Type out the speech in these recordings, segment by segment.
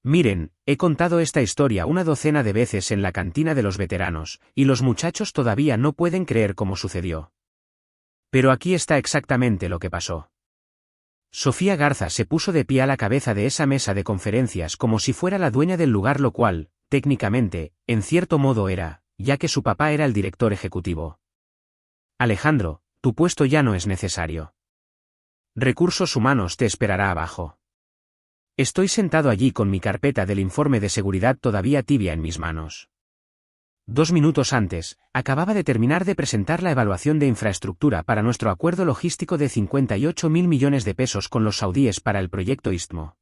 Miren, he contado esta historia una docena de veces en la cantina de los veteranos, y los muchachos todavía no pueden creer cómo sucedió. Pero aquí está exactamente lo que pasó. Sofía Garza se puso de pie a la cabeza de esa mesa de conferencias como si fuera la dueña del lugar, lo cual, técnicamente, en cierto modo era, ya que su papá era el director ejecutivo. Alejandro, tu puesto ya no es necesario. Recursos humanos te esperará abajo. Estoy sentado allí con mi carpeta del informe de seguridad todavía tibia en mis manos. 2 minutos antes, acababa de terminar de presentar la evaluación de infraestructura para nuestro acuerdo logístico de 58.000 millones de pesos con los saudíes para el proyecto Istmo.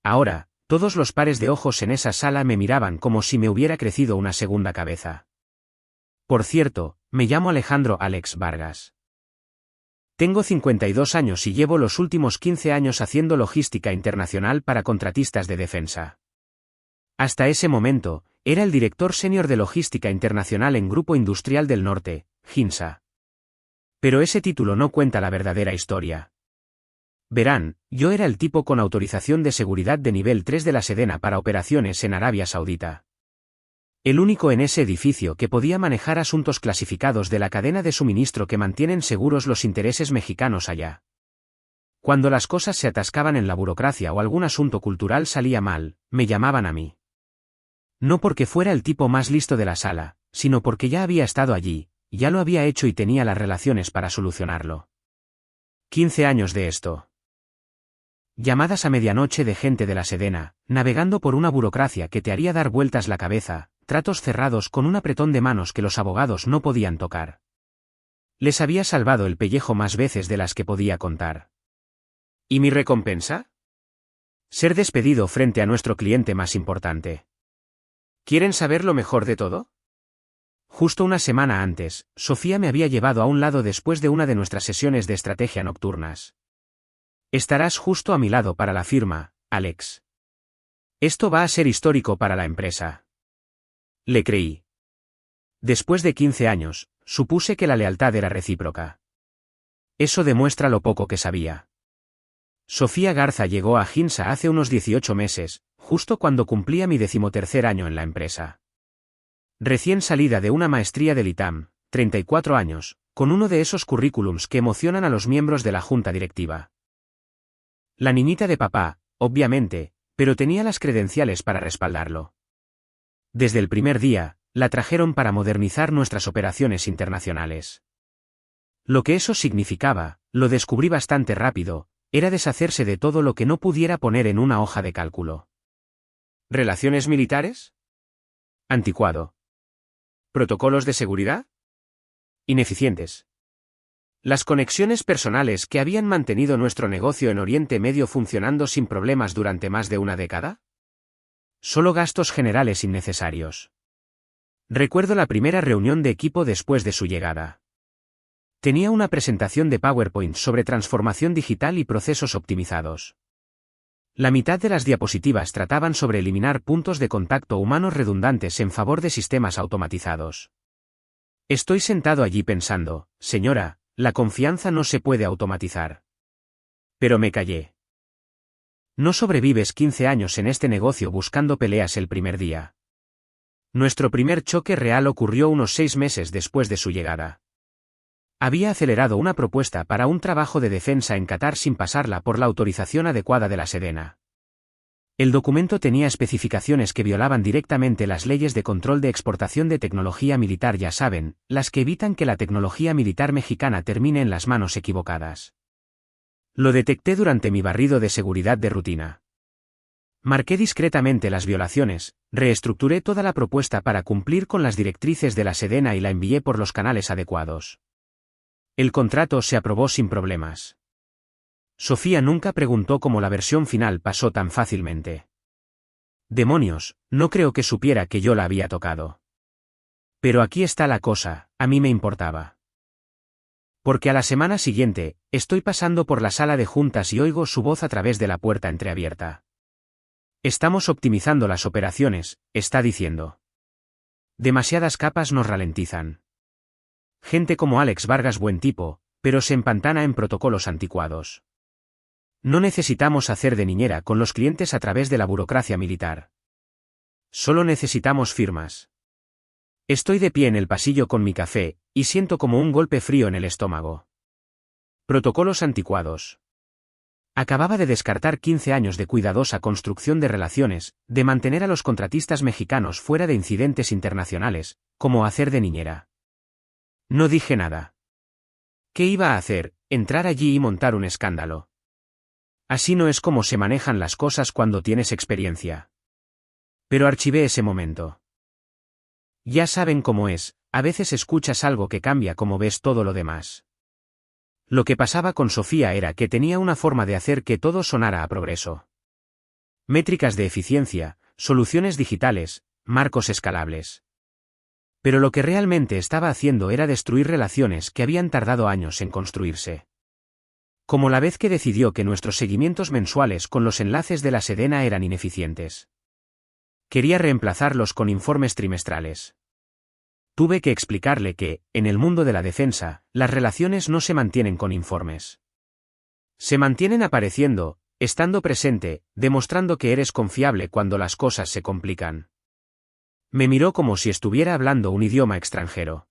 Ahora, todos los pares de ojos en esa sala me miraban como si me hubiera crecido una segunda cabeza. Por cierto, me llamo Alejandro Alex Vargas. Tengo 52 años y llevo los últimos 15 años haciendo logística internacional para contratistas de defensa. Hasta ese momento, era el director senior de logística internacional en Grupo Industrial del Norte, GINSA. Pero ese título no cuenta la verdadera historia. Verán, yo era el tipo con autorización de seguridad de nivel 3 de la Sedena para operaciones en Arabia Saudita. El único en ese edificio que podía manejar asuntos clasificados de la cadena de suministro que mantienen seguros los intereses mexicanos allá. Cuando las cosas se atascaban en la burocracia o algún asunto cultural salía mal, me llamaban a mí. No porque fuera el tipo más listo de la sala, sino porque ya había estado allí, ya lo había hecho y tenía las relaciones para solucionarlo. 15 años de esto. Llamadas a medianoche de gente de la Sedena, navegando por una burocracia que te haría dar vueltas la cabeza, tratos cerrados con un apretón de manos que los abogados no podían tocar. Les había salvado el pellejo más veces de las que podía contar. ¿Y mi recompensa? Ser despedido frente a nuestro cliente más importante. ¿Quieren saber lo mejor de todo? Justo una semana antes, Sofía me había llevado a un lado después de una de nuestras sesiones de estrategia nocturnas. Estarás justo a mi lado para la firma, Alex. Esto va a ser histórico para la empresa. Le creí. Después de 15 años, supuse que la lealtad era recíproca. Eso demuestra lo poco que sabía. Sofía Garza llegó a GINSA hace unos 18 meses, justo cuando cumplía mi 13º año en la empresa. Recién salida de una maestría del ITAM, 34 años, con uno de esos currículums que emocionan a los miembros de la junta directiva. La niñita de papá, obviamente, pero tenía las credenciales para respaldarlo. Desde el primer día, la trajeron para modernizar nuestras operaciones internacionales. Lo que eso significaba, lo descubrí bastante rápido, era deshacerse de todo lo que no pudiera poner en una hoja de cálculo. ¿Relaciones militares? Anticuado. ¿Protocolos de seguridad? Ineficientes. Las conexiones personales que habían mantenido nuestro negocio en Oriente Medio funcionando sin problemas durante más de una década. Solo gastos generales innecesarios. Recuerdo la primera reunión de equipo después de su llegada. Tenía una presentación de PowerPoint sobre transformación digital y procesos optimizados. La mitad de las diapositivas trataban sobre eliminar puntos de contacto humanos redundantes en favor de sistemas automatizados. Estoy sentado allí pensando, señora, la confianza no se puede automatizar. Pero me callé. No sobrevives 15 años en este negocio buscando peleas el primer día. Nuestro primer choque real ocurrió unos 6 meses después de su llegada. Había acelerado una propuesta para un trabajo de defensa en Qatar sin pasarla por la autorización adecuada de la Sedena. El documento tenía especificaciones que violaban directamente las leyes de control de exportación de tecnología militar, ya saben, las que evitan que la tecnología militar mexicana termine en las manos equivocadas. Lo detecté durante mi barrido de seguridad de rutina. Marqué discretamente las violaciones, reestructuré toda la propuesta para cumplir con las directrices de la Sedena y la envié por los canales adecuados. El contrato se aprobó sin problemas. Sofía nunca preguntó cómo la versión final pasó tan fácilmente. Demonios, no creo que supiera que yo la había tocado. Pero aquí está la cosa, a mí me importaba. Porque a la semana siguiente, estoy pasando por la sala de juntas y oigo su voz a través de la puerta entreabierta. Estamos optimizando las operaciones, está diciendo. Demasiadas capas nos ralentizan. Gente como Alex Vargas, buen tipo, pero se empantana en protocolos anticuados. No necesitamos hacer de niñera con los clientes a través de la burocracia militar. Solo necesitamos firmas. Estoy de pie en el pasillo con mi café, y siento como un golpe frío en el estómago. Protocolos anticuados. Acababa de descartar 15 años de cuidadosa construcción de relaciones, de mantener a los contratistas mexicanos fuera de incidentes internacionales, como hacer de niñera. No dije nada. ¿Qué iba a hacer? Entrar allí y montar un escándalo. Así no es como se manejan las cosas cuando tienes experiencia. Pero archivé ese momento. Ya saben cómo es, a veces escuchas algo que cambia cómo ves todo lo demás. Lo que pasaba con Sofía era que tenía una forma de hacer que todo sonara a progreso. Métricas de eficiencia, soluciones digitales, marcos escalables. Pero lo que realmente estaba haciendo era destruir relaciones que habían tardado años en construirse. Como la vez que decidió que nuestros seguimientos mensuales con los enlaces de la Sedena eran ineficientes. Quería reemplazarlos con informes trimestrales. Tuve que explicarle que, en el mundo de la defensa, las relaciones no se mantienen con informes. Se mantienen apareciendo, estando presente, demostrando que eres confiable cuando las cosas se complican. Me miró como si estuviera hablando un idioma extranjero.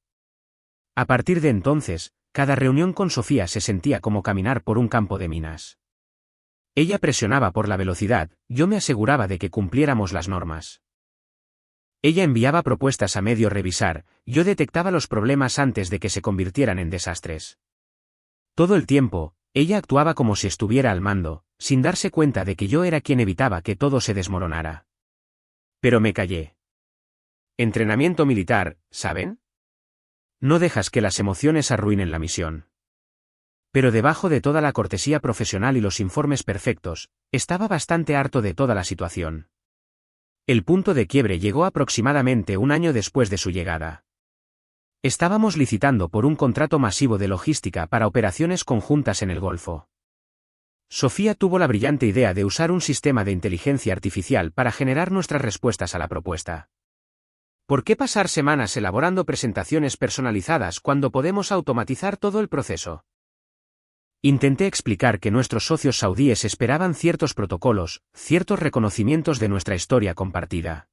A partir de entonces, cada reunión con Sofía se sentía como caminar por un campo de minas. Ella presionaba por la velocidad, yo me aseguraba de que cumpliéramos las normas. Ella enviaba propuestas a medio revisar, yo detectaba los problemas antes de que se convirtieran en desastres. Todo el tiempo, ella actuaba como si estuviera al mando, sin darse cuenta de que yo era quien evitaba que todo se desmoronara. Pero me callé. Entrenamiento militar, ¿saben? No dejas que las emociones arruinen la misión. Pero debajo de toda la cortesía profesional y los informes perfectos, estaba bastante harto de toda la situación. El punto de quiebre llegó aproximadamente un año después de su llegada. Estábamos licitando por un contrato masivo de logística para operaciones conjuntas en el Golfo. Sofía tuvo la brillante idea de usar un sistema de inteligencia artificial para generar nuestras respuestas a la propuesta. ¿Por qué pasar semanas elaborando presentaciones personalizadas cuando podemos automatizar todo el proceso? Intenté explicar que nuestros socios saudíes esperaban ciertos protocolos, ciertos reconocimientos de nuestra historia compartida.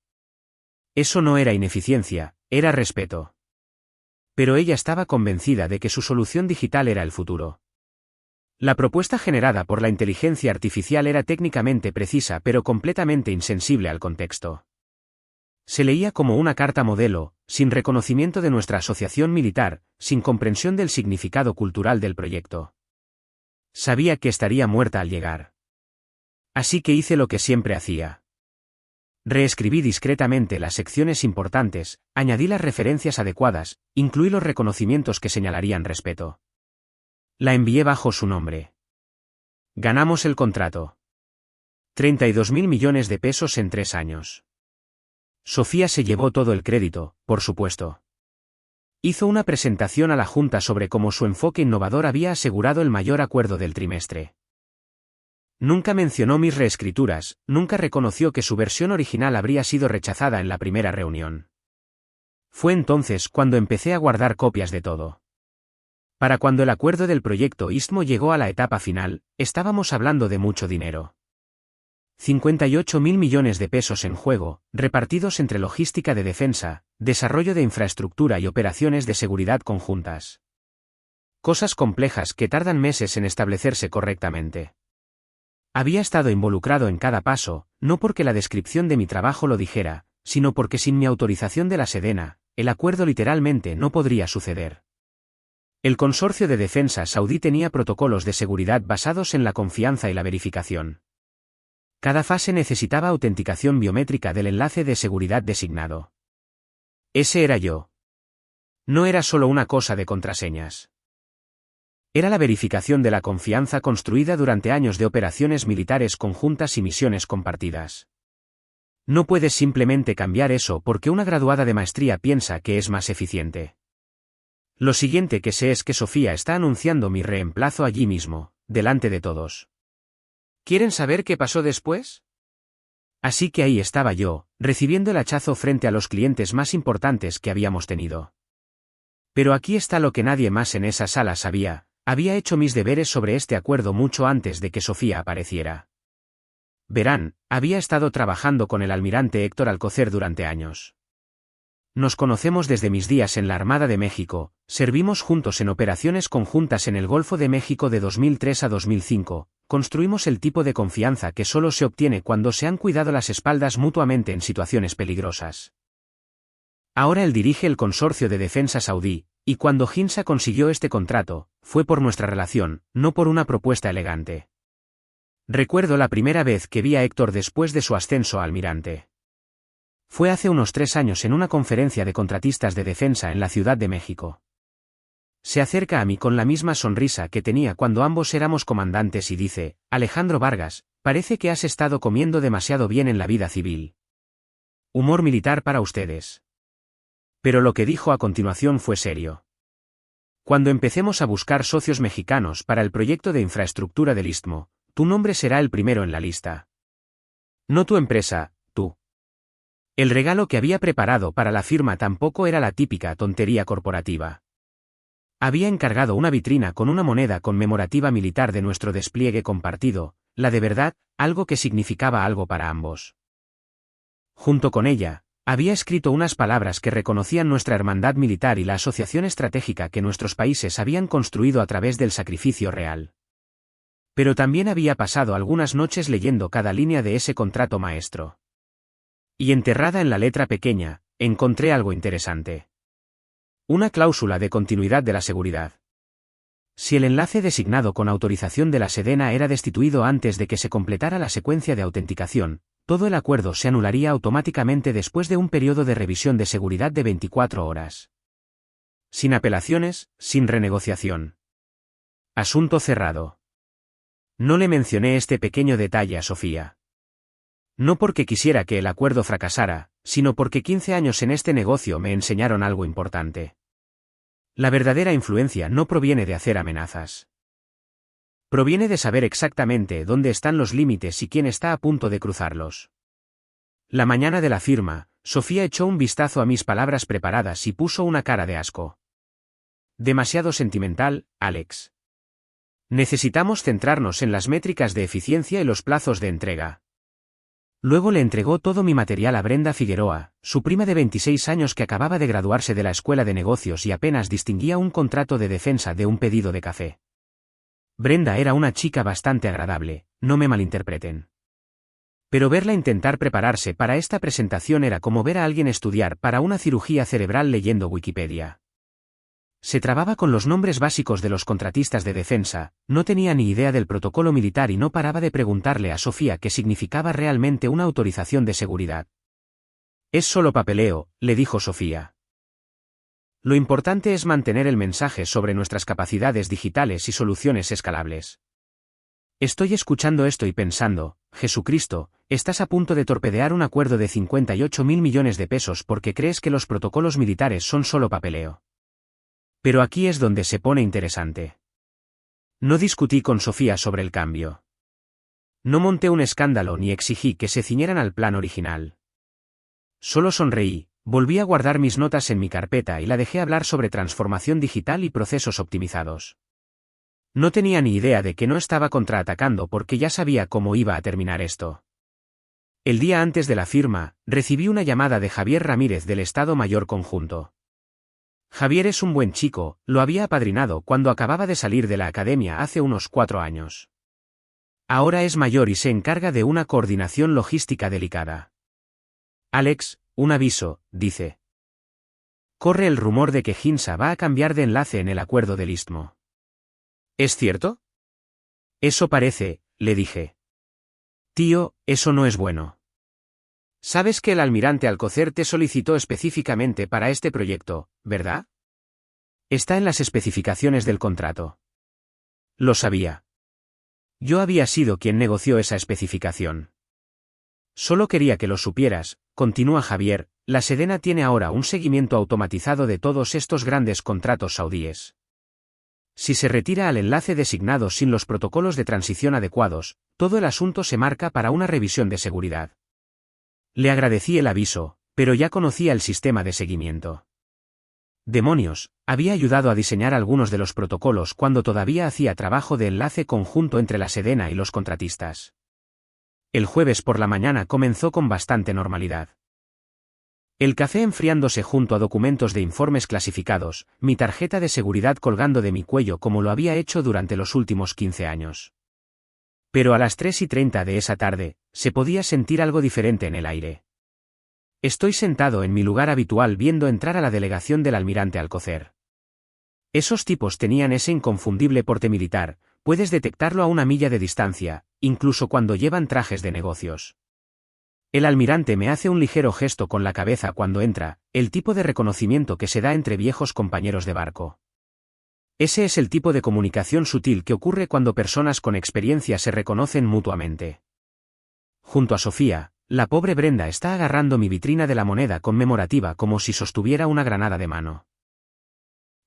Eso no era ineficiencia, era respeto. Pero ella estaba convencida de que su solución digital era el futuro. La propuesta generada por la inteligencia artificial era técnicamente precisa pero completamente insensible al contexto. Se leía como una carta modelo, sin reconocimiento de nuestra asociación militar, sin comprensión del significado cultural del proyecto. Sabía que estaría muerta al llegar. Así que hice lo que siempre hacía. Reescribí discretamente las secciones importantes, añadí las referencias adecuadas, incluí los reconocimientos que señalarían respeto. La envié bajo su nombre. Ganamos el contrato. 32.000 millones de pesos en 3 años. Sofía se llevó todo el crédito, por supuesto. Hizo una presentación a la Junta sobre cómo su enfoque innovador había asegurado el mayor acuerdo del trimestre. Nunca mencionó mis reescrituras, nunca reconoció que su versión original habría sido rechazada en la primera reunión. Fue entonces cuando empecé a guardar copias de todo. Para cuando el acuerdo del proyecto Istmo llegó a la etapa final, estábamos hablando de mucho dinero. 58.000 millones de pesos en juego, repartidos entre logística de defensa, desarrollo de infraestructura y operaciones de seguridad conjuntas. Cosas complejas que tardan meses en establecerse correctamente. Había estado involucrado en cada paso, no porque la descripción de mi trabajo lo dijera, sino porque sin mi autorización de la Sedena, el acuerdo literalmente no podría suceder. El consorcio de defensa saudí tenía protocolos de seguridad basados en la confianza y la verificación. Cada fase necesitaba autenticación biométrica del enlace de seguridad designado. Ese era yo. No era solo una cosa de contraseñas. Era la verificación de la confianza construida durante años de operaciones militares conjuntas y misiones compartidas. No puedes simplemente cambiar eso porque una graduada de maestría piensa que es más eficiente. Lo siguiente que sé es que Sofía está anunciando mi reemplazo allí mismo, delante de todos. ¿Quieren saber qué pasó después? Así que ahí estaba yo, recibiendo el hachazo frente a los clientes más importantes que habíamos tenido. Pero aquí está lo que nadie más en esa sala sabía, Había hecho mis deberes sobre este acuerdo mucho antes de que Sofía apareciera. Verán, había estado trabajando con el almirante Héctor Alcocer durante años. Nos conocemos desde mis días en la Armada de México, servimos juntos en operaciones conjuntas en el Golfo de México de 2003 a 2005, construimos el tipo de confianza que solo se obtiene cuando se han cuidado las espaldas mutuamente en situaciones peligrosas. Ahora él dirige el consorcio de defensa saudí, y cuando Hinsa consiguió este contrato, fue por nuestra relación, no por una propuesta elegante. Recuerdo la primera vez que vi a Héctor después de su ascenso a almirante. Fue hace unos 3 años en una conferencia de contratistas de defensa en la Ciudad de México. Se acerca a mí con la misma sonrisa que tenía cuando ambos éramos comandantes y dice: Alejandro Vargas, parece que has estado comiendo demasiado bien en la vida civil. Humor militar para ustedes. Pero lo que dijo a continuación fue serio. Cuando empecemos a buscar socios mexicanos para el proyecto de infraestructura del Istmo, tu nombre será el primero en la lista. No tu empresa, tú. El regalo que había preparado para la firma tampoco era la típica tontería corporativa. Había encargado una vitrina con una moneda conmemorativa militar de nuestro despliegue compartido, la de verdad, algo que significaba algo para ambos. Junto con ella, había escrito unas palabras que reconocían nuestra hermandad militar y la asociación estratégica que nuestros países habían construido a través del sacrificio real. Pero también había pasado algunas noches leyendo cada línea de ese contrato maestro. Y enterrada en la letra pequeña, encontré algo interesante. Una cláusula de continuidad de la seguridad. Si el enlace designado con autorización de la Sedena era destituido antes de que se completara la secuencia de autenticación, todo el acuerdo se anularía automáticamente después de un periodo de revisión de seguridad de 24 horas. Sin apelaciones, sin renegociación. Asunto cerrado. No le mencioné este pequeño detalle a Sofía. No porque quisiera que el acuerdo fracasara, sino porque 15 años en este negocio me enseñaron algo importante. La verdadera influencia no proviene de hacer amenazas. Proviene de saber exactamente dónde están los límites y quién está a punto de cruzarlos. La mañana de la firma, Sofía echó un vistazo a mis palabras preparadas y puso una cara de asco. Demasiado sentimental, Alex. Necesitamos centrarnos en las métricas de eficiencia y los plazos de entrega. Luego le entregó todo mi material a Brenda Figueroa, su prima de 26 años que acababa de graduarse de la escuela de negocios y apenas distinguía un contrato de defensa de un pedido de café. Brenda era una chica bastante agradable, no me malinterpreten. Pero verla intentar prepararse para esta presentación era como ver a alguien estudiar para una cirugía cerebral leyendo Wikipedia. Se trababa con los nombres básicos de los contratistas de defensa, no tenía ni idea del protocolo militar y no paraba de preguntarle a Sofía qué significaba realmente una autorización de seguridad. Es solo papeleo, le dijo Sofía. Lo importante es mantener el mensaje sobre nuestras capacidades digitales y soluciones escalables. Estoy escuchando esto y pensando, Jesucristo, estás a punto de torpedear un acuerdo de 58.000 millones de pesos porque crees que los protocolos militares son solo papeleo. Pero aquí es donde se pone interesante. No discutí con Sofía sobre el cambio. No monté un escándalo ni exigí que se ciñeran al plan original. Solo sonreí, volví a guardar mis notas en mi carpeta y la dejé hablar sobre transformación digital y procesos optimizados. No tenía ni idea de que no estaba contraatacando porque ya sabía cómo iba a terminar esto. El día antes de la firma, recibí una llamada de Javier Ramírez del Estado Mayor Conjunto. Javier es un buen chico, lo había apadrinado cuando acababa de salir de la academia hace unos 4 años. Ahora es mayor y se encarga de una coordinación logística delicada. Alex, un aviso, dice. Corre el rumor de que Hinsa va a cambiar de enlace en el acuerdo del Istmo. ¿Es cierto? Eso parece, le dije. Tío, eso no es bueno. Sabes que el almirante Alcocer te solicitó específicamente para este proyecto, ¿verdad? Está en las especificaciones del contrato. Lo sabía. Yo había sido quien negoció esa especificación. Solo quería que lo supieras, continúa Javier, la Sedena tiene ahora un seguimiento automatizado de todos estos grandes contratos saudíes. Si se retira al enlace designado sin los protocolos de transición adecuados, todo el asunto se marca para una revisión de seguridad. Le agradecí el aviso, pero ya conocía el sistema de seguimiento. Demonios, Había ayudado a diseñar algunos de los protocolos cuando todavía hacía trabajo de enlace conjunto entre la Sedena y los contratistas. El jueves por la mañana comenzó con bastante normalidad. El café enfriándose junto a documentos de informes clasificados, mi tarjeta de seguridad colgando de mi cuello como lo había hecho durante los últimos 15 años. Pero a las 3:30 de esa tarde, se podía sentir algo diferente en el aire. Estoy sentado en mi lugar habitual viendo entrar a la delegación del almirante Alcocer. Esos tipos tenían ese inconfundible porte militar, puedes detectarlo a una milla de distancia, incluso cuando llevan trajes de negocios. El almirante me hace un ligero gesto con la cabeza cuando entra, el tipo de reconocimiento que se da entre viejos compañeros de barco. Ese es el tipo de comunicación sutil que ocurre cuando personas con experiencia se reconocen mutuamente. Junto a Sofía, la pobre Brenda está agarrando mi vitrina de la moneda conmemorativa como si sostuviera una granada de mano.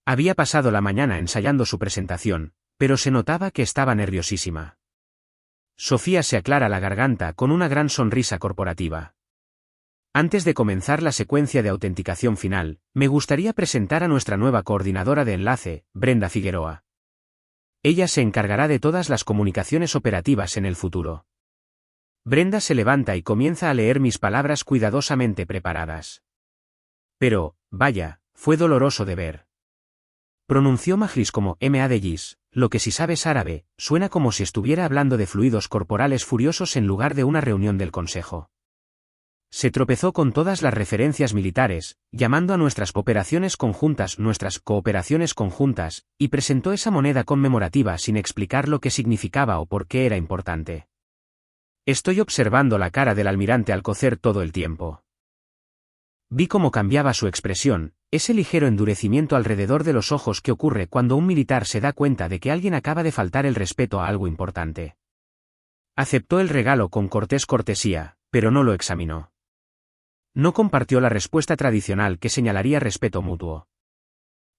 Había pasado la mañana ensayando su presentación, pero se notaba que estaba nerviosísima. Sofía se aclara la garganta con una gran sonrisa corporativa. Antes de comenzar la secuencia de autenticación final, me gustaría presentar a nuestra nueva coordinadora de enlace, Brenda Figueroa. Ella se encargará de todas las comunicaciones operativas en el futuro. Brenda se levanta y comienza a leer mis palabras cuidadosamente preparadas. Pero, vaya, fue doloroso de ver. Pronunció Majlis como Madegis, lo que si sabes árabe, suena como si estuviera hablando de fluidos corporales furiosos en lugar de una reunión del consejo. Se tropezó con todas las referencias militares, llamando a nuestras cooperaciones conjuntas, y presentó esa moneda conmemorativa sin explicar lo que significaba o por qué era importante. Estoy observando la cara del almirante Alcocer todo el tiempo. Vi cómo cambiaba su expresión, ese ligero endurecimiento alrededor de los ojos que ocurre cuando un militar se da cuenta de que alguien acaba de faltar el respeto a algo importante. Aceptó el regalo con cortesía, pero no lo examinó. No compartió la respuesta tradicional que señalaría respeto mutuo.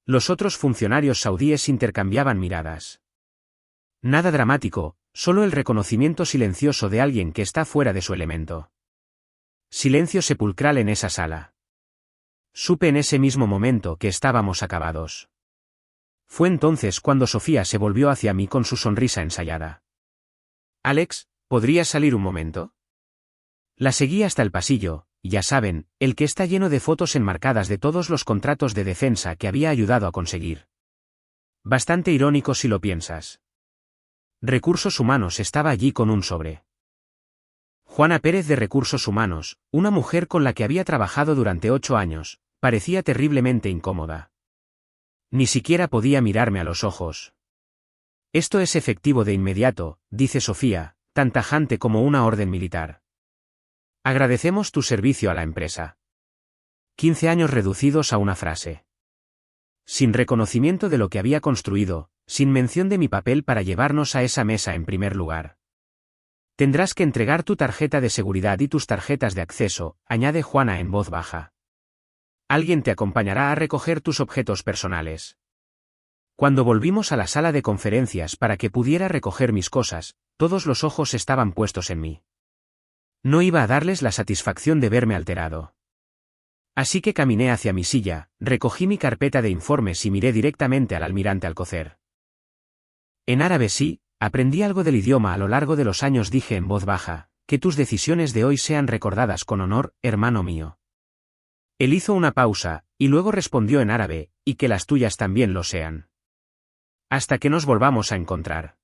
Los otros funcionarios saudíes intercambiaban miradas. Nada dramático, solo el reconocimiento silencioso de alguien que está fuera de su elemento. Silencio sepulcral en esa sala. Supe en ese mismo momento que estábamos acabados. Fue entonces cuando Sofía se volvió hacia mí con su sonrisa ensayada. Alex, ¿podrías salir un momento? La seguí hasta el pasillo, ya saben, el que está lleno de fotos enmarcadas de todos los contratos de defensa que había ayudado a conseguir. Bastante irónico si lo piensas. Recursos Humanos estaba allí con un sobre. Juana Pérez de Recursos Humanos, una mujer con la que había trabajado durante 8 años, parecía terriblemente incómoda. Ni siquiera podía mirarme a los ojos. Esto es efectivo de inmediato, dice Sofía, tan tajante como una orden militar. Agradecemos tu servicio a la empresa. 15 años reducidos a una frase. Sin reconocimiento de lo que había construido, sin mención de mi papel para llevarnos a esa mesa en primer lugar. Tendrás que entregar tu tarjeta de seguridad y tus tarjetas de acceso, añade Juana en voz baja. Alguien te acompañará a recoger tus objetos personales. Cuando volvimos a la sala de conferencias para que pudiera recoger mis cosas, todos los ojos estaban puestos en mí. No iba a darles la satisfacción de verme alterado. Así que caminé hacia mi silla, recogí mi carpeta de informes y miré directamente al almirante Alcocer. En árabe sí, aprendí algo del idioma a lo largo de los años, dije en voz baja, que tus decisiones de hoy sean recordadas con honor, hermano mío. Él hizo una pausa, y luego respondió en árabe, y que las tuyas también lo sean. Hasta que nos volvamos a encontrar.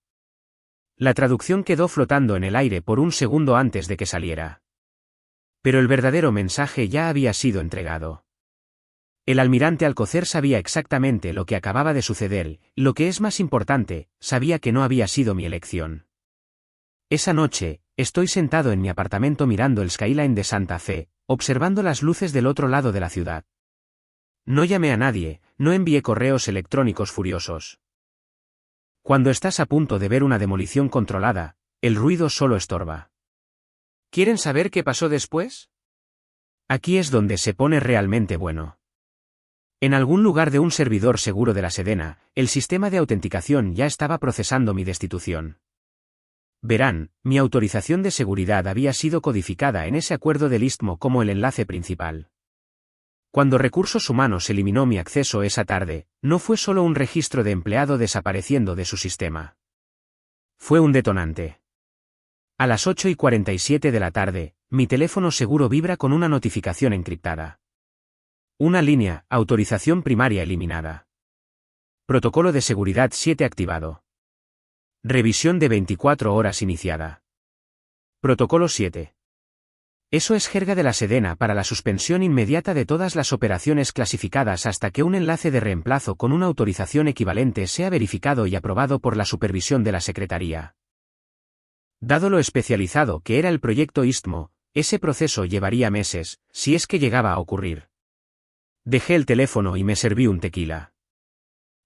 La traducción quedó flotando en el aire por un segundo antes de que saliera. Pero el verdadero mensaje ya había sido entregado. El almirante Alcocer sabía exactamente lo que acababa de suceder, y lo que es más importante, sabía que no había sido mi elección. Esa noche, estoy sentado en mi apartamento mirando el skyline de Santa Fe, observando las luces del otro lado de la ciudad. No llamé a nadie, no envié correos electrónicos furiosos. Cuando estás a punto de ver una demolición controlada, el ruido solo estorba. ¿Quieren saber qué pasó después? Aquí es donde se pone realmente bueno. En algún lugar de un servidor seguro de la Sedena, el sistema de autenticación ya estaba procesando mi destitución. Verán, mi autorización de seguridad había sido codificada en ese acuerdo del Istmo como el enlace principal. Cuando Recursos Humanos eliminó mi acceso esa tarde, No fue solo un registro de empleado desapareciendo de su sistema. Fue un detonante. A las 8:47 de la tarde, mi teléfono seguro vibra con una notificación encriptada. Una línea, autorización primaria eliminada. Protocolo de seguridad 7 activado. Revisión de 24 horas iniciada. Protocolo 7. Eso es jerga de la Sedena para la suspensión inmediata de todas las operaciones clasificadas hasta que un enlace de reemplazo con una autorización equivalente sea verificado y aprobado por la supervisión de la Secretaría. Dado lo especializado que era el proyecto Istmo, ese proceso llevaría meses, si es que llegaba a ocurrir. Dejé el teléfono y me serví un tequila.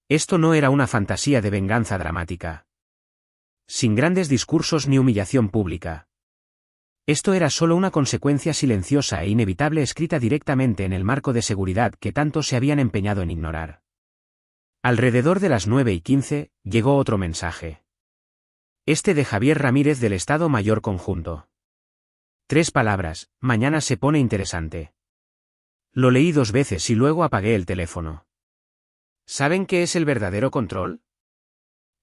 Esto no era una fantasía de venganza dramática. Sin grandes discursos ni humillación pública. Esto era solo una consecuencia silenciosa e inevitable escrita directamente en el marco de seguridad que tanto se habían empeñado en ignorar. Alrededor de las 9:15, llegó otro mensaje. Este de Javier Ramírez del Estado Mayor Conjunto. 3 palabras, mañana se pone interesante. Lo leí 2 veces y luego apagué el teléfono. ¿Saben qué es el verdadero control?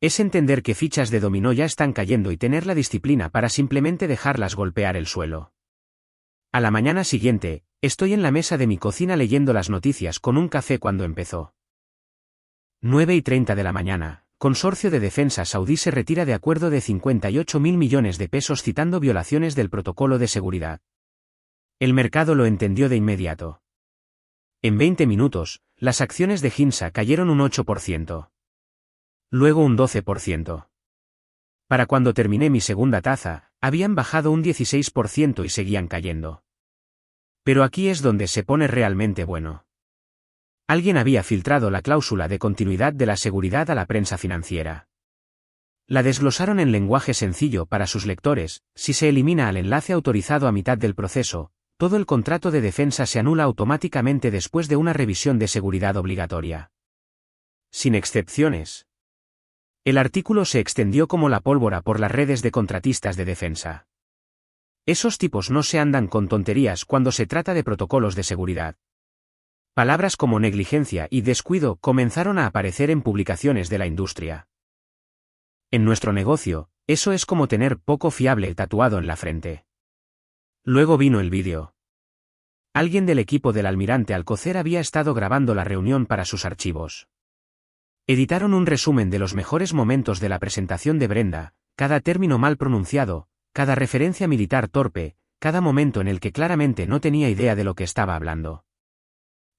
Es entender que fichas de dominó ya están cayendo y tener la disciplina para simplemente dejarlas golpear el suelo. A la mañana siguiente, estoy en la mesa de mi cocina leyendo las noticias con un café cuando empezó. 9:30 de la mañana, Consorcio de Defensa Saudí se retira de acuerdo de 58.000 millones de pesos citando violaciones del protocolo de seguridad. El mercado lo entendió de inmediato. En 20 minutos, las acciones de Hinsa cayeron un 8%. Luego un 12%. Para cuando terminé mi segunda taza, habían bajado un 16% y seguían cayendo. Pero aquí es donde se pone realmente bueno. Alguien había filtrado la cláusula de continuidad de la seguridad a la prensa financiera. La desglosaron en lenguaje sencillo para sus lectores: si se elimina al enlace autorizado a mitad del proceso, todo el contrato de defensa se anula automáticamente después de una revisión de seguridad obligatoria. Sin excepciones. El artículo se extendió como la pólvora por las redes de contratistas de defensa. Esos tipos no se andan con tonterías cuando se trata de protocolos de seguridad. Palabras como negligencia y descuido comenzaron a aparecer en publicaciones de la industria. En nuestro negocio, eso es como tener poco fiable tatuado en la frente. Luego vino el vídeo. Alguien del equipo del almirante Alcocer había estado grabando la reunión para sus archivos. Editaron un resumen de los mejores momentos de la presentación de Brenda, cada término mal pronunciado, cada referencia militar torpe, cada momento en el que claramente no tenía idea de lo que estaba hablando.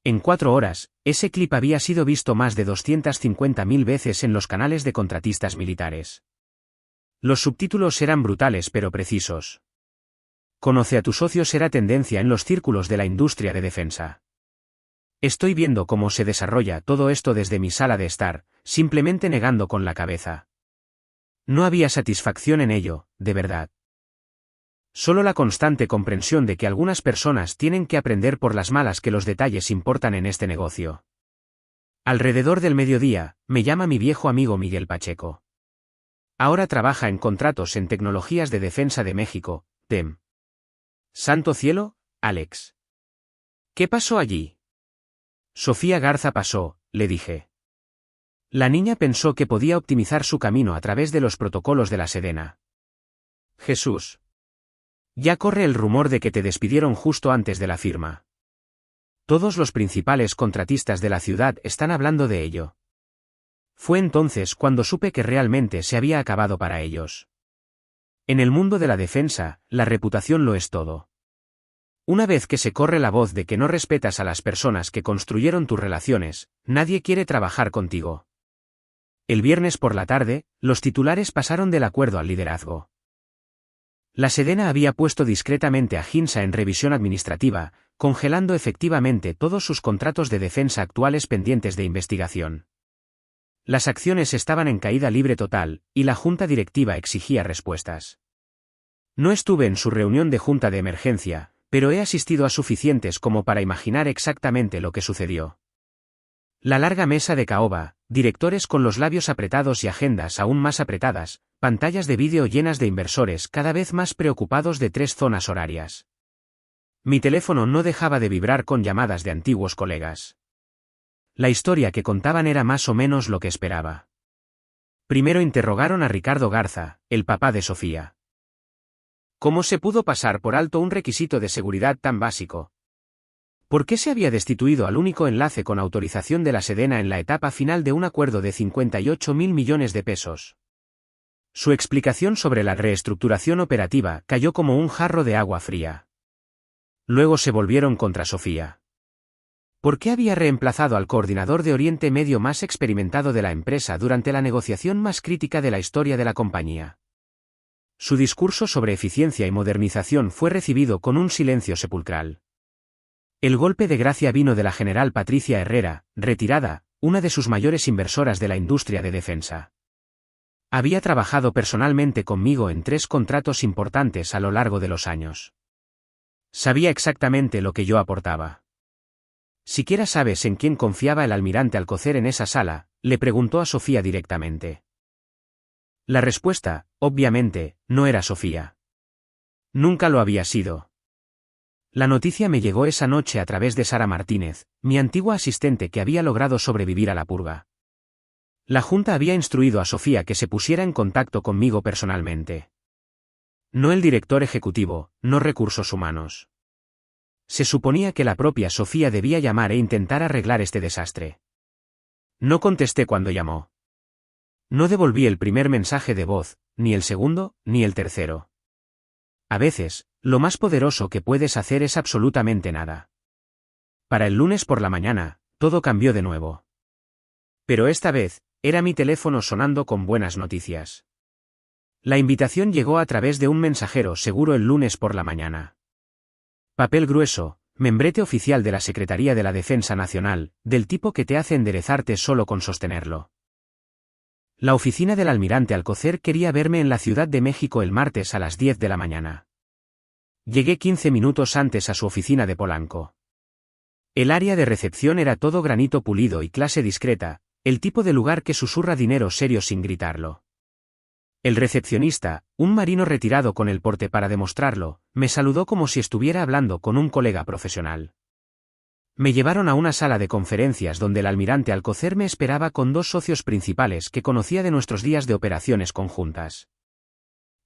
En 4 horas, ese clip había sido visto más de 250.000 veces en los canales de contratistas militares. Los subtítulos eran brutales pero precisos. Conoce a tus socios era tendencia en los círculos de la industria de defensa. Estoy viendo cómo se desarrolla todo esto desde mi sala de estar, simplemente negando con la cabeza. No había satisfacción en ello, de verdad. Solo la constante comprensión de que algunas personas tienen que aprender por las malas que los detalles importan en este negocio. Alrededor del mediodía, me llama mi viejo amigo Miguel Pacheco. Ahora trabaja en contratos en Tecnologías de Defensa de México, TEM. Santo cielo, Alex. ¿Qué pasó allí? Sofía Garza pasó, le dije. La niña pensó que podía optimizar su camino a través de los protocolos de la Sedena. Jesús. Ya corre el rumor de que te despidieron justo antes de la firma. Todos los principales contratistas de la ciudad están hablando de ello. Fue entonces cuando supe que realmente se había acabado para ellos. En el mundo de la defensa, la reputación lo es todo. Una vez que se corre la voz de que no respetas a las personas que construyeron tus relaciones, nadie quiere trabajar contigo. El viernes por la tarde, los titulares pasaron del acuerdo al liderazgo. La Sedena había puesto discretamente a Hinsa en revisión administrativa, congelando efectivamente todos sus contratos de defensa actuales pendientes de investigación. Las acciones estaban en caída libre total, y la junta directiva exigía respuestas. No estuve en su reunión de junta de emergencia, pero he asistido a suficientes como para imaginar exactamente lo que sucedió. La larga mesa de caoba, directores con los labios apretados y agendas aún más apretadas, pantallas de vídeo llenas de inversores cada vez más preocupados de 3 zonas horarias. Mi teléfono no dejaba de vibrar con llamadas de antiguos colegas. La historia que contaban era más o menos lo que esperaba. Primero interrogaron a Ricardo Garza, el papá de Sofía. ¿Cómo se pudo pasar por alto un requisito de seguridad tan básico? ¿Por qué se había destituido al único enlace con autorización de la Sedena en la etapa final de un acuerdo de 58.000 millones de pesos? Su explicación sobre la reestructuración operativa cayó como un jarro de agua fría. Luego se volvieron contra Sofía. ¿Por qué había reemplazado al coordinador de Oriente Medio más experimentado de la empresa durante la negociación más crítica de la historia de la compañía? Su discurso sobre eficiencia y modernización fue recibido con un silencio sepulcral. El golpe de gracia vino de la general Patricia Herrera, retirada, una de sus mayores inversoras de la industria de defensa. Había trabajado personalmente conmigo en 3 contratos importantes a lo largo de los años. Sabía exactamente lo que yo aportaba. ¿Siquiera sabes en quién confiaba el almirante Alcocer en esa sala?, le preguntó a Sofía directamente. La respuesta, obviamente, no era Sofía. Nunca lo había sido. La noticia me llegó esa noche a través de Sara Martínez, mi antigua asistente que había logrado sobrevivir a la purga. La Junta había instruido a Sofía que se pusiera en contacto conmigo personalmente. No el director ejecutivo, no recursos humanos. Se suponía que la propia Sofía debía llamar e intentar arreglar este desastre. No contesté cuando llamó. No devolví el primer mensaje de voz, ni el segundo, ni el tercero. A veces, lo más poderoso que puedes hacer es absolutamente nada. Para el lunes por la mañana, todo cambió de nuevo. Pero esta vez, era mi teléfono sonando con buenas noticias. La invitación llegó a través de un mensajero seguro el lunes por la mañana. Papel grueso, membrete oficial de la Secretaría de la Defensa Nacional, del tipo que te hace enderezarte solo con sostenerlo. La oficina del almirante Alcocer quería verme en la Ciudad de México el martes a las 10 de la mañana. Llegué 15 minutos antes a su oficina de Polanco. El área de recepción era todo granito pulido y clase discreta, el tipo de lugar que susurra dinero serio sin gritarlo. El recepcionista, un marino retirado con el porte para demostrarlo, me saludó como si estuviera hablando con un colega profesional. Me llevaron a una sala de conferencias donde el almirante Alcocer me esperaba con 2 socios principales que conocía de nuestros días de operaciones conjuntas.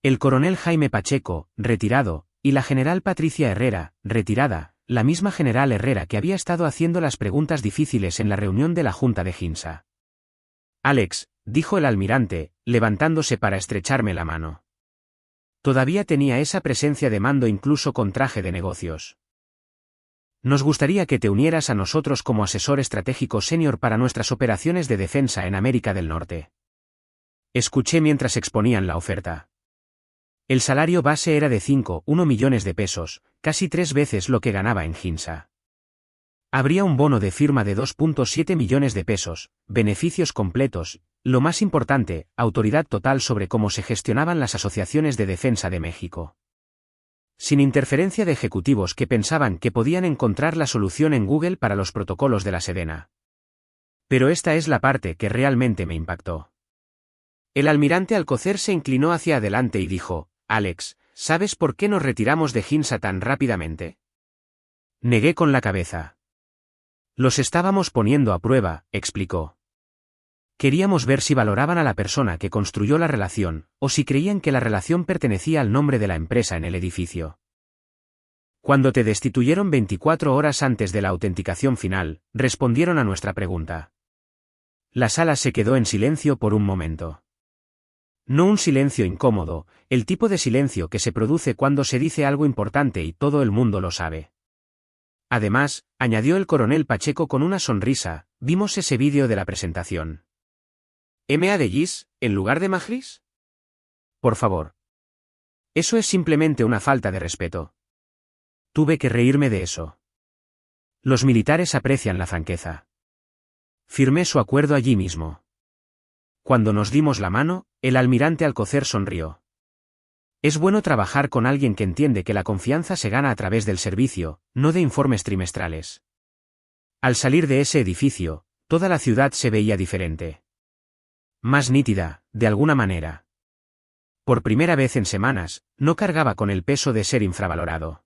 El coronel Jaime Pacheco, retirado, y la general Patricia Herrera, retirada, la misma general Herrera que había estado haciendo las preguntas difíciles en la reunión de la Junta de Ginza. Alex, dijo el almirante, levantándose para estrecharme la mano. Todavía tenía esa presencia de mando incluso con traje de negocios. Nos gustaría que te unieras a nosotros como asesor estratégico senior para nuestras operaciones de defensa en América del Norte. Escuché mientras exponían la oferta. El salario base era de 5,1 millones de pesos, casi 3 veces lo que ganaba en Ginza. Habría un bono de firma de 2,7 millones de pesos, beneficios completos, lo más importante, autoridad total sobre cómo se gestionaban las asociaciones de defensa de México. Sin interferencia de ejecutivos que pensaban que podían encontrar la solución en Google para los protocolos de la Sedena. Pero esta es la parte que realmente me impactó. El almirante Alcocer se inclinó hacia adelante y dijo: Alex, ¿sabes por qué nos retiramos de Ginza tan rápidamente? Negué con la cabeza. Los estábamos poniendo a prueba, explicó. Queríamos ver si valoraban a la persona que construyó la relación, o si creían que la relación pertenecía al nombre de la empresa en el edificio. Cuando te destituyeron 24 horas antes de la autenticación final, respondieron a nuestra pregunta. La sala se quedó en silencio por un momento. No un silencio incómodo, el tipo de silencio que se produce cuando se dice algo importante y todo el mundo lo sabe. Además, añadió el coronel Pacheco con una sonrisa, vimos ese vídeo de la presentación. ¿M.A. de Gis, en lugar de Majlis? Por favor. Eso es simplemente una falta de respeto. Tuve que reírme de eso. Los militares aprecian la franqueza. Firmé su acuerdo allí mismo. Cuando nos dimos la mano, el almirante Alcocer sonrió. Es bueno trabajar con alguien que entiende que la confianza se gana a través del servicio, no de informes trimestrales. Al salir de ese edificio, toda la ciudad se veía diferente. Más nítida, de alguna manera. Por primera vez en semanas, no cargaba con el peso de ser infravalorado.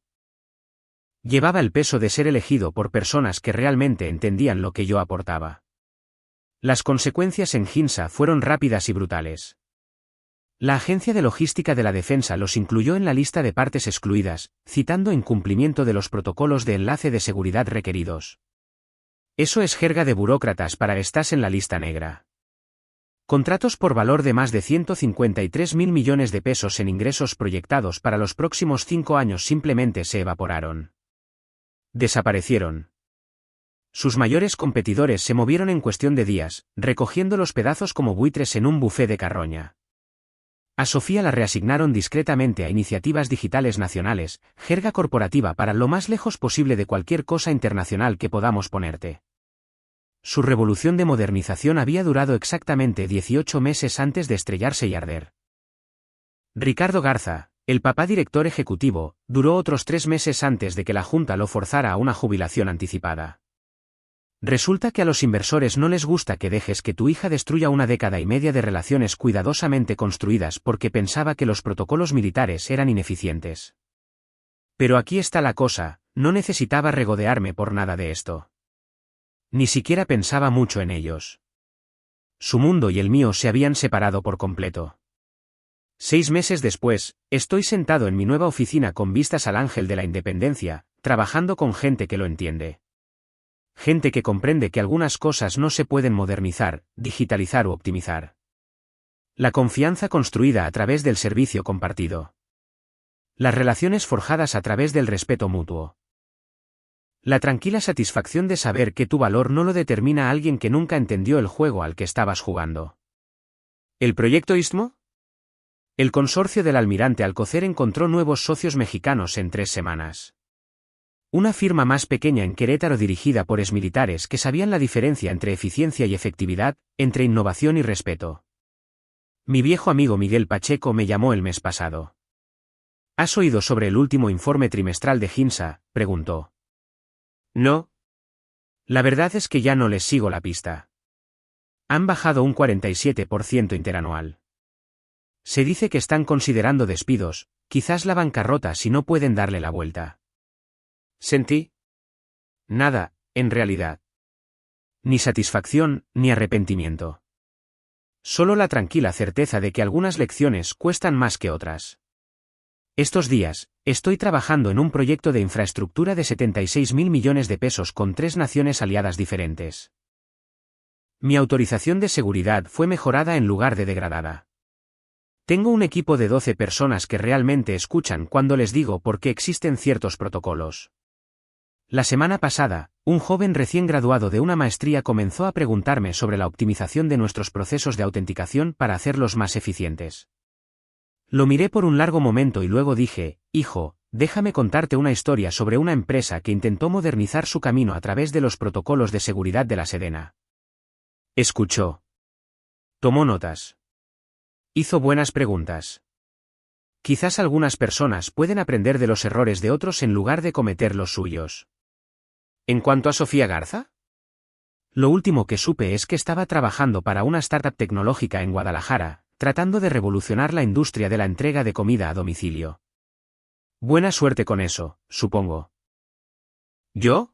Llevaba el peso de ser elegido por personas que realmente entendían lo que yo aportaba. Las consecuencias en Hinsa fueron rápidas y brutales. La Agencia de Logística de la Defensa los incluyó en la lista de partes excluidas, citando incumplimiento de los protocolos de enlace de seguridad requeridos. Eso es jerga de burócratas para estás en la lista negra. Contratos por valor de más de 153.000 millones de pesos en ingresos proyectados para los próximos 5 años simplemente se evaporaron. Desaparecieron. Sus mayores competidores se movieron en cuestión de días, recogiendo los pedazos como buitres en un bufé de carroña. A Sofía la reasignaron discretamente a iniciativas digitales nacionales, jerga corporativa para lo más lejos posible de cualquier cosa internacional que podamos ponerte. Su revolución de modernización había durado exactamente 18 meses antes de estrellarse y arder. Ricardo Garza, el papá director ejecutivo, duró otros 3 meses antes de que la Junta lo forzara a una jubilación anticipada. Resulta que a los inversores no les gusta que dejes que tu hija destruya una década y media de relaciones cuidadosamente construidas porque pensaba que los protocolos militares eran ineficientes. Pero aquí está la cosa, no necesitaba regodearme por nada de esto. Ni siquiera pensaba mucho en ellos. Su mundo y el mío se habían separado por completo. 6 meses después, estoy sentado en mi nueva oficina con vistas al Ángel de la Independencia, trabajando con gente que lo entiende. Gente que comprende que algunas cosas no se pueden modernizar, digitalizar u optimizar. La confianza construida a través del servicio compartido. Las relaciones forjadas a través del respeto mutuo. La tranquila satisfacción de saber que tu valor no lo determina alguien que nunca entendió el juego al que estabas jugando. ¿El proyecto Istmo? El consorcio del almirante Alcocer encontró nuevos socios mexicanos en 3 semanas. Una firma más pequeña en Querétaro dirigida por exmilitares que sabían la diferencia entre eficiencia y efectividad, entre innovación y respeto. Mi viejo amigo Miguel Pacheco me llamó el mes pasado. ¿Has oído sobre el último informe trimestral de Hinsa?, preguntó. No. La verdad es que ya no les sigo la pista. Han bajado un 47% interanual. Se dice que están considerando despidos, quizás la bancarrota si no pueden darle la vuelta. ¿Sentí? Nada, en realidad. Ni satisfacción, ni arrepentimiento. Solo la tranquila certeza de que algunas lecciones cuestan más que otras. Estos días, estoy trabajando en un proyecto de infraestructura de 76.000 millones de pesos con 3 naciones aliadas diferentes. Mi autorización de seguridad fue mejorada en lugar de degradada. Tengo un equipo de 12 personas que realmente escuchan cuando les digo por qué existen ciertos protocolos. La semana pasada, un joven recién graduado de una maestría comenzó a preguntarme sobre la optimización de nuestros procesos de autenticación para hacerlos más eficientes. Lo miré por un largo momento y luego dije, hijo, déjame contarte una historia sobre una empresa que intentó modernizar su camino a través de los protocolos de seguridad de la Sedena. Escuchó. Tomó notas. Hizo buenas preguntas. Quizás algunas personas pueden aprender de los errores de otros en lugar de cometer los suyos. ¿En cuanto a Sofía Garza? Lo último que supe es que estaba trabajando para una startup tecnológica en Guadalajara, tratando de revolucionar la industria de la entrega de comida a domicilio. Buena suerte con eso, supongo. ¿Yo?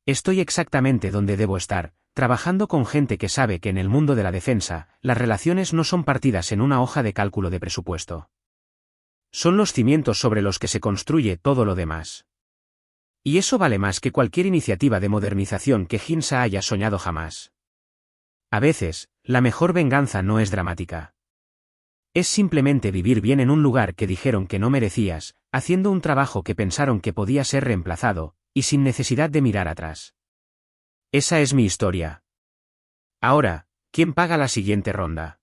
Estoy exactamente donde debo estar, trabajando con gente que sabe que en el mundo de la defensa, las relaciones no son partidas en una hoja de cálculo de presupuesto. Son los cimientos sobre los que se construye todo lo demás. Y eso vale más que cualquier iniciativa de modernización que Hinsa haya soñado jamás. A veces, la mejor venganza no es dramática. Es simplemente vivir bien en un lugar que dijeron que no merecías, haciendo un trabajo que pensaron que podía ser reemplazado, y sin necesidad de mirar atrás. Esa es mi historia. Ahora, ¿quién paga la siguiente ronda?